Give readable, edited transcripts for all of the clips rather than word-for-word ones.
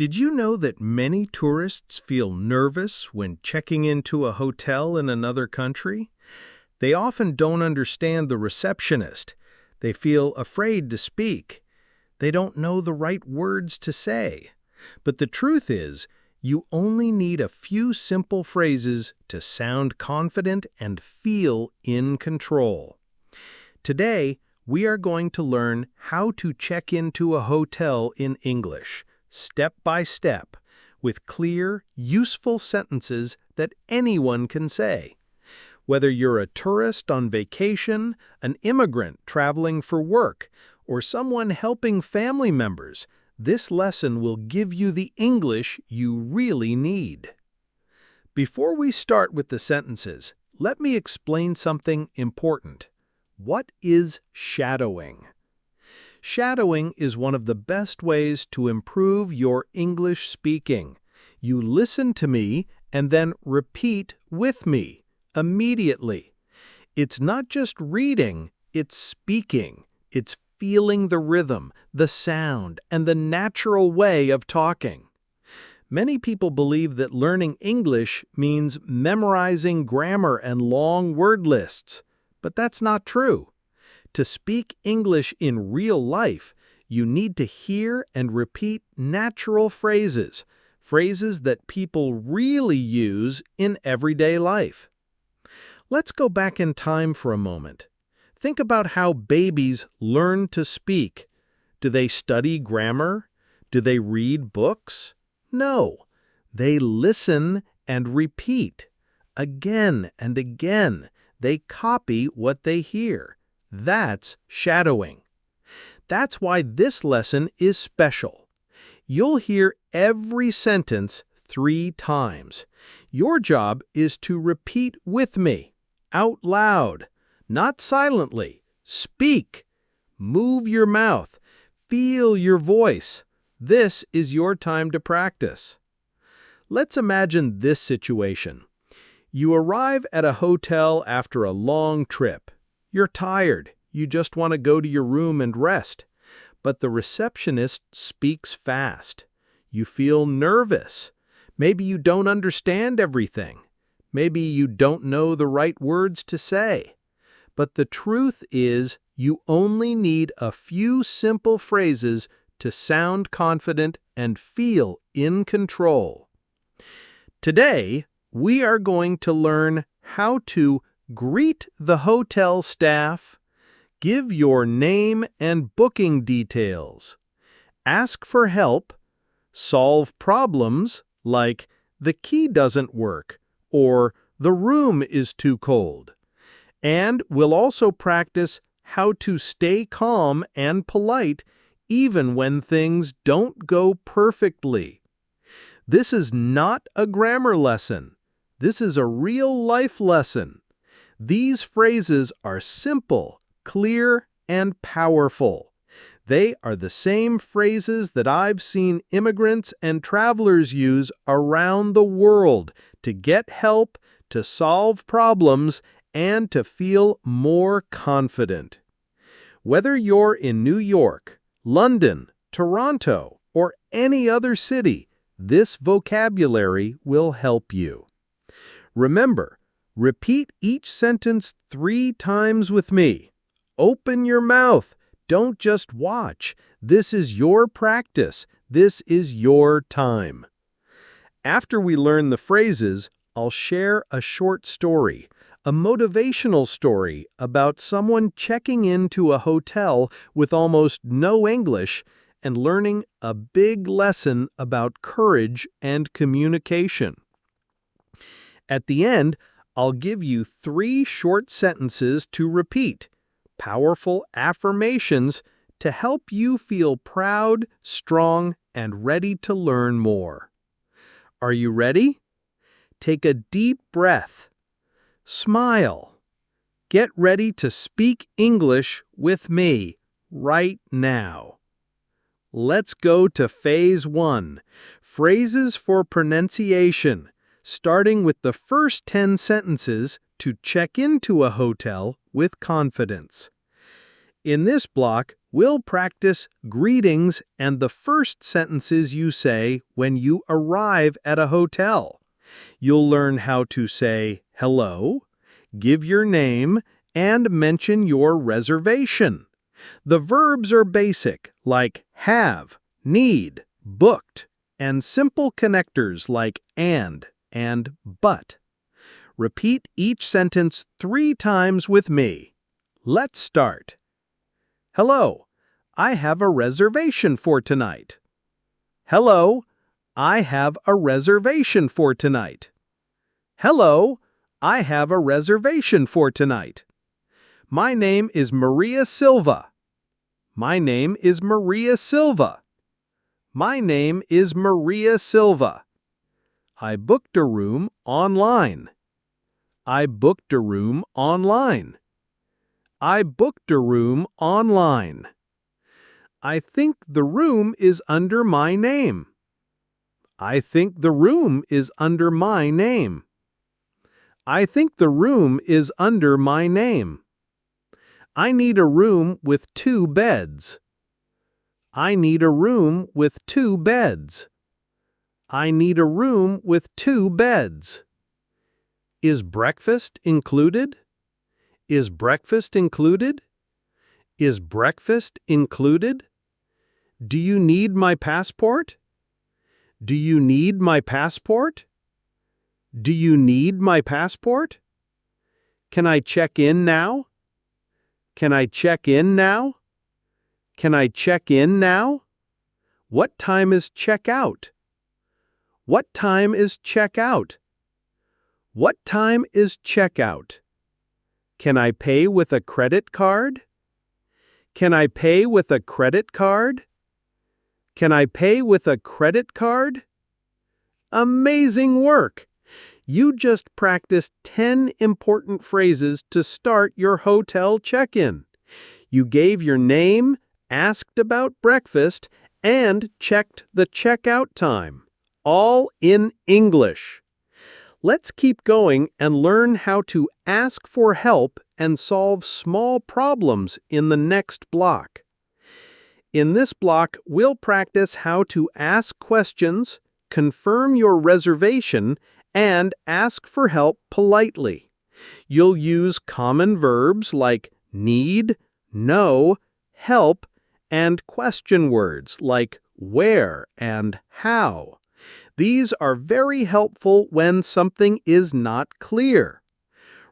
Did you know that many tourists feel nervous when checking into a hotel in another country? They often don't understand the receptionist. They feel afraid to speak. They don't know the right words to say. But the truth is, you only need a few simple phrases to sound confident and feel in control. Today, we are going to learn how to check into a hotel in English, step by step, with clear, useful sentences that anyone can say. Whether you're a tourist on vacation, an immigrant traveling for work, or someone helping family members, this lesson will give you the English you really need. Before we start with the sentences, let me explain something important. What is shadowing? Shadowing is one of the best ways to improve your English speaking. You listen to me and then repeat with me immediately. It's not just reading, it's speaking. It's feeling the rhythm, the sound, and the natural way of talking. Many people believe that learning English means memorizing grammar and long word lists, but that's not true. To speak English in real life, you need to hear and repeat natural phrases, phrases that people really use in everyday life. Let's go back in time for a moment. Think about how babies learn to speak. Do they study grammar? Do they read books? No. They listen and repeat. Again and again, they copy what they hear. That's shadowing. That's why this lesson is special. You'll hear every sentence 3 times. Your job is to repeat with me, out loud, not silently. Speak. Move your mouth. Feel your voice. This is your time to practice. Let's imagine this situation. You arrive at a hotel after a long trip. You're tired. You just want to go to your room and rest. But the receptionist speaks fast. You feel nervous. Maybe you don't understand everything. Maybe you don't know the right words to say. But the truth is, you only need a few simple phrases to sound confident and feel in control. Today, we are going to learn how to greet the hotel staff, give your name and booking details, ask for help, solve problems like the key doesn't work or the room is too cold. And we'll also practice how to stay calm and polite even when things don't go perfectly. This is not a grammar lesson. This is a real-life lesson. These phrases are simple, clear, and powerful. They are the same phrases that I've seen immigrants and travelers use around the world to get help, to solve problems, and to feel more confident. Whether you're in New York, London, Toronto, or any other city, this vocabulary will help you. Remember, repeat each sentence 3 times with me. Open your mouth. Don't just watch. This is your practice. This is your time. After we learn the phrases, I'll share a short story, a motivational story about someone checking into a hotel with almost no English and learning a big lesson about courage and communication. At the end, I'll give you 3 short sentences to repeat, powerful affirmations to help you feel proud, strong, and ready to learn more. Are you ready? Take a deep breath. Smile. Get ready to speak English with me right now. Let's go to Phase 1, Phrases for Pronunciation, starting with the first 10 sentences to check into a hotel with confidence. In this block, We'll practice greetings and the first sentences you say when you arrive at a hotel. You'll learn how to say hello, give your name, and mention your reservation. The verbs are basic, like have, need, booked, and simple connectors like and but. Repeat each sentence 3 times with me. Let's start. Hello, I have a reservation for tonight. Hello, I have a reservation for tonight. Hello, I have a reservation for tonight. My name is Maria Silva. My name is Maria Silva. My name is Maria Silva. I booked a room online. I booked a room online. I booked a room online. I think the room is under my name. I think the room is under my name. I think the room is under my name. I need a room with 2 beds. I need a room with 2 beds. I need a room with 2 beds. Is breakfast included? Is breakfast included? Is breakfast included? Do you need my passport? Do you need my passport? Do you need my passport? Can I check in now? Can I check in now? Can I check in now? What time is checkout? What time is checkout? What time is checkout? Can I pay with a credit card? Can I pay with a credit card? Can I pay with a credit card? Amazing work! You just practiced 10 important phrases to start your hotel check-in. You gave your name, asked about breakfast, and checked the checkout time, all in English. Let's keep going and learn how to ask for help and solve small problems in the next block. In this block, we'll practice how to ask questions, confirm your reservation, and ask for help politely. You'll use common verbs like need, know, help, and question words like where and how. These are very helpful when something is not clear.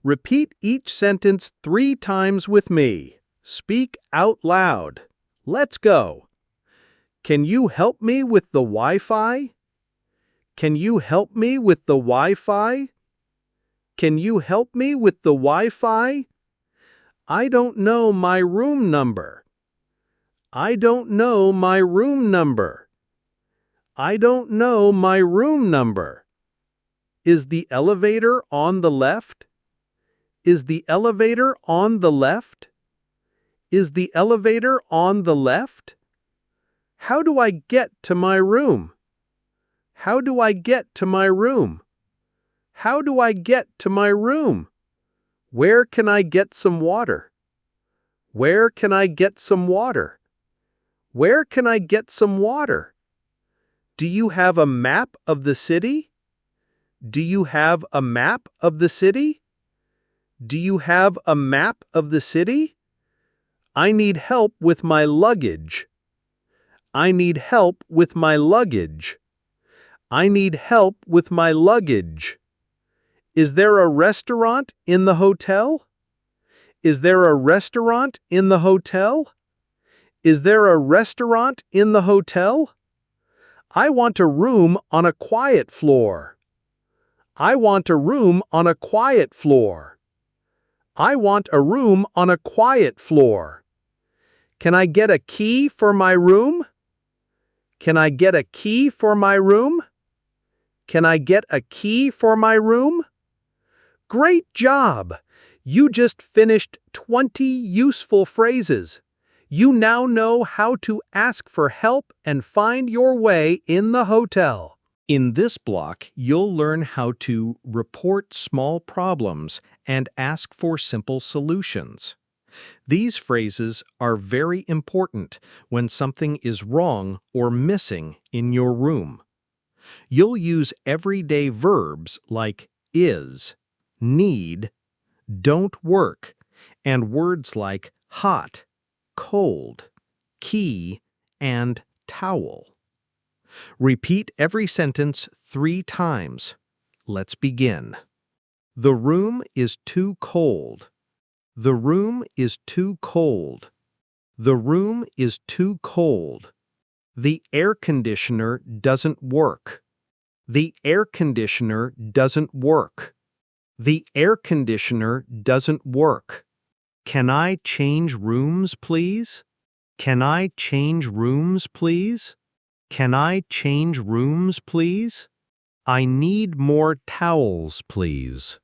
Repeat each sentence 3 times with me. Speak out loud. Let's go. Can you help me with the Wi-Fi? Can you help me with the Wi-Fi? Can you help me with the Wi-Fi? I don't know my room number. I don't know my room number. I don't know my room number. Is the elevator on the left? Is the elevator on the left? Is the elevator on the left? How do I get to my room? How do I get to my room? How do I get to my room? Where can I get some water? Where can I get some water? Where can I get some water? Do you have a map of the city? Do you have a map of the city? Do you have a map of the city? I need help with my luggage. I need help with my luggage. I need help with my luggage. Is there a restaurant in the hotel? Is there a restaurant in the hotel? Is there a restaurant in the hotel? I want a room on a quiet floor. I want a room on a quiet floor. I want a room on a quiet floor. Can I get a key for my room? Can I get a key for my room? Can I get a key for my room? Great job! You just finished 20 useful phrases. You now know how to ask for help and find your way in the hotel. In this block, you'll learn how to report small problems and ask for simple solutions. These phrases are very important when something is wrong or missing in your room. You'll use everyday verbs like is, need, don't work, and words like hot, cold, key, and towel. Repeat every sentence 3 times. Let's begin. The room is too cold. The room is too cold. The room is too cold. The air conditioner doesn't work. The air conditioner doesn't work. The air conditioner doesn't work. Can I change rooms, please? Can I change rooms, please? Can I change rooms, please? I need more towels, please.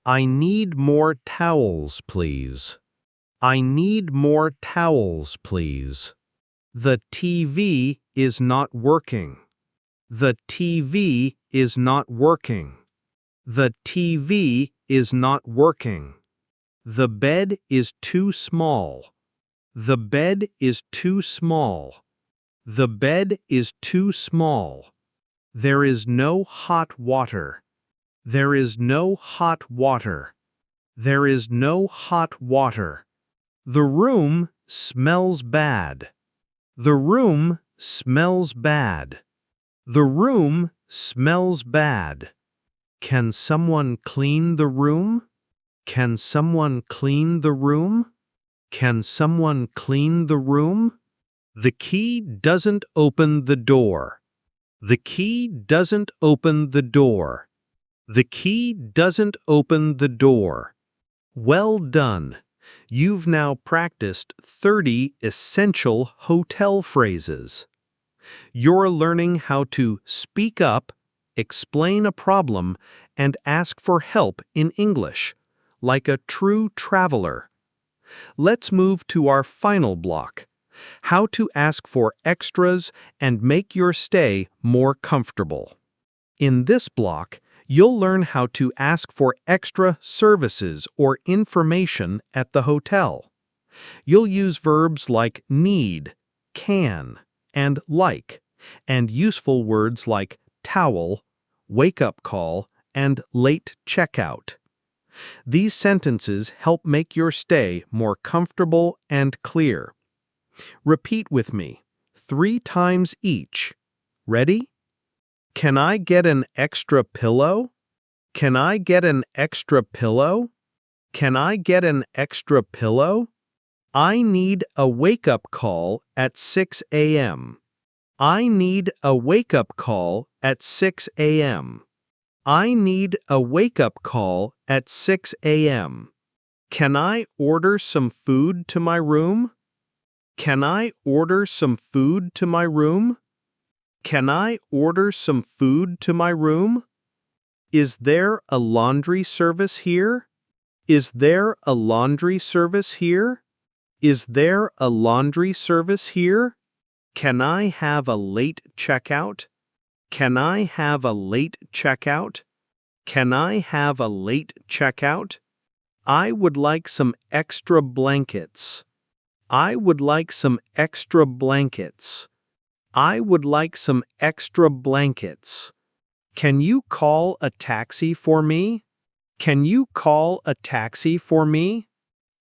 I need more towels, please. I need more towels, please. The TV is not working. The TV is not working. The TV is not working. The bed is too small. The bed is too small. The bed is too small. There is no hot water. There is no hot water. There is no hot water. The room smells bad. The room smells bad. The room smells bad. Can someone clean the room? Can someone clean the room? Can someone clean the room? The key doesn't open the door. The key doesn't open the door. The key doesn't open the door. Well done. You've now practiced 30 essential hotel phrases. You're learning how to speak up, explain a problem, and ask for help in English, like a true traveler. Let's move to our final block, how to ask for extras and make your stay more comfortable. In this block, you'll learn how to ask for extra services or information at the hotel. You'll use verbs like need, can, and like, and useful words like towel, wake-up call, and late checkout. These sentences help make your stay more comfortable and clear. Repeat with me, 3 times each. Ready? Can I get an extra pillow? Can I get an extra pillow? Can I get an extra pillow? I need a wake-up call at 6 a.m. I need a wake-up call at 6 a.m. I need a wake-up call at 6 a.m. Can I order some food to my room? Can I order some food to my room? Can I order some food to my room? Is there a laundry service here? Is there a laundry service here? Is there a laundry service here? Can I have a late checkout? Can I have a late checkout? Can I have a late checkout? I would like some extra blankets. I would like some extra blankets. I would like some extra blankets. Can you call a taxi for me? Can you call a taxi for me?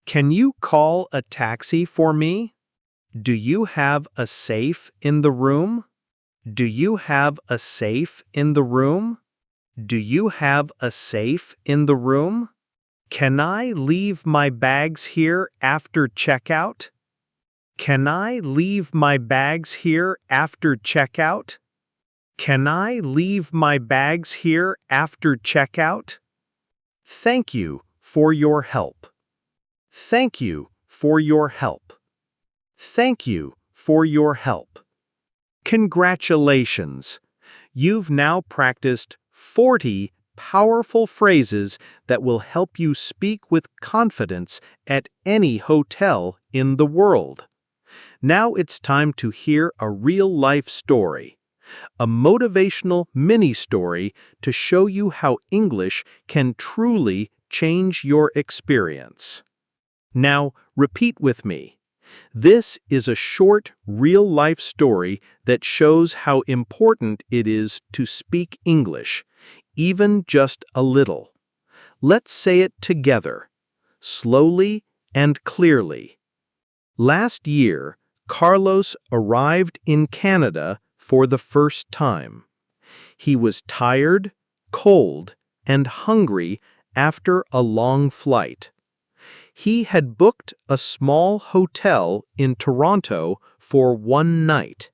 Can you call a taxi for me? Do you have a safe in the room? Do you have a safe in the room? Do you have a safe in the room? Can I leave my bags here after checkout? Can I leave my bags here after checkout? Can I leave my bags here after checkout? Thank you for your help. Thank you for your help. Thank you for your help. Congratulations! You've now practiced 40 powerful phrases that will help you speak with confidence at any hotel in the world. Now it's time to hear a real-life story, a motivational mini-story to show you how English can truly change your experience. Now, repeat with me. This is a short, real-life story that shows how important it is to speak English, even just a little. Let's say it together, slowly and clearly. Last year, Carlos arrived in Canada for the first time. He was tired, cold, and hungry after a long flight. He had booked a small hotel in Toronto for one night.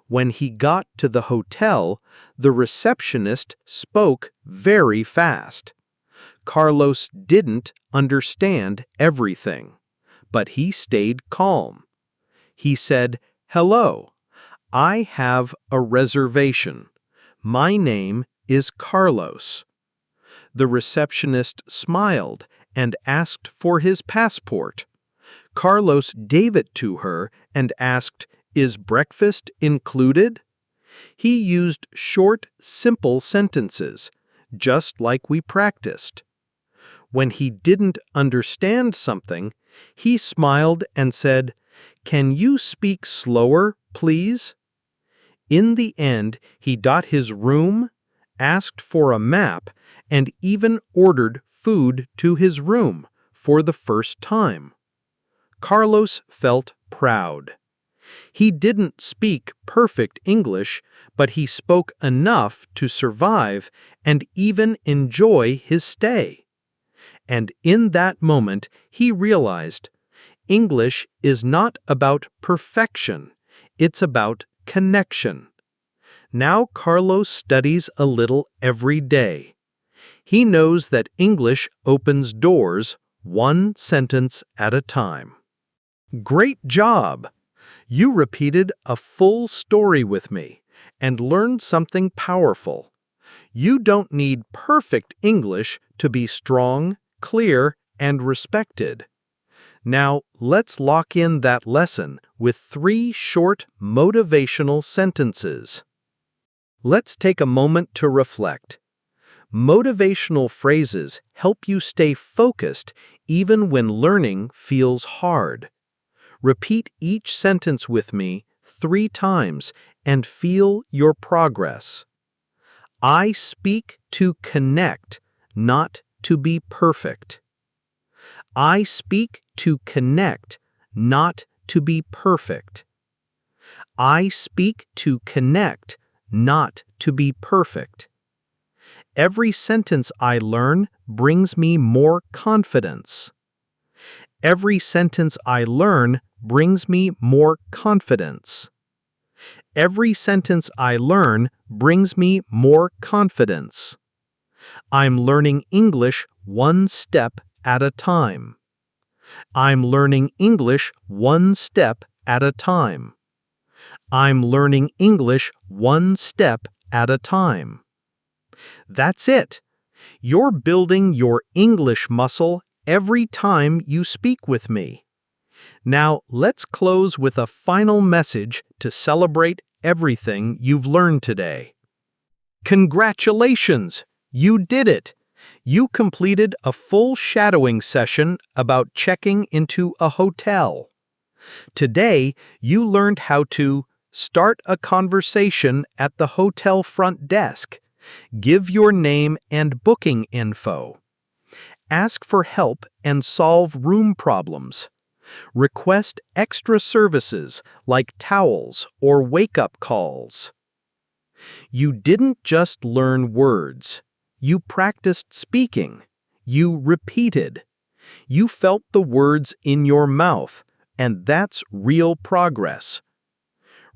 When he got to the hotel, the receptionist spoke very fast. Carlos didn't understand everything, but he stayed calm. He said, "Hello, I have a reservation. My name is Carlos." The receptionist smiled and asked for his passport. Carlos gave it to her and asked, "Is breakfast included?" He used short, simple sentences, just like we practiced. When he didn't understand something, he smiled and said, "Can you speak slower, please?" In the end, he got his room, asked for a map, and even ordered food to his room for the first time. Carlos felt proud. He didn't speak perfect English, but he spoke enough to survive and even enjoy his stay. And in that moment, he realized, English is not about perfection, it's about connection. Now Carlos studies a little every day. He knows that English opens doors, one sentence at a time. Great job! You repeated a full story with me and learned something powerful. You don't need perfect English to be strong, clear, and respected. Now, let's lock in that lesson with 3 short motivational sentences. Let's take a moment to reflect. Motivational phrases help you stay focused even when learning feels hard. Repeat each sentence with me 3 times and feel your progress. I speak to connect, not to be perfect. I speak to connect, not to be perfect. I speak to connect, not to be perfect. Every sentence I learn brings me more confidence. Every sentence I learn brings me more confidence. Every sentence I learn brings me more confidence. I'm learning English one step at a time. I'm learning English one step at a time. I'm learning English one step at a time. That's it. You're building your English muscle every time you speak with me. Now, let's close with a final message to celebrate everything you've learned today. Congratulations! You did it! You completed a full shadowing session about checking into a hotel. Today, you learned how to start a conversation at the hotel front desk, give your name and booking info, ask for help and solve room problems, request extra services like towels or wake-up calls. You didn't just learn words. You practiced speaking. You repeated. You felt the words in your mouth, and that's real progress.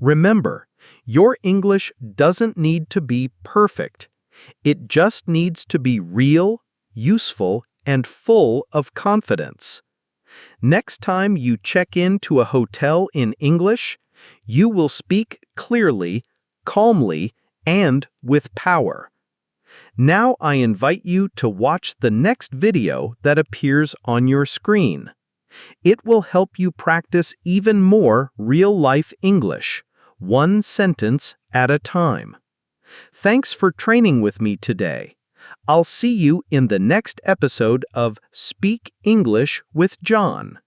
Remember, your English doesn't need to be perfect. It just needs to be real, useful, and full of confidence. Next time you check into a hotel in English, you will speak clearly, calmly, and with power. Now I invite you to watch the next video that appears on your screen. It will help you practice even more real-life English, one sentence at a time. Thanks for training with me today. I'll see you in the next episode of Speak English with John.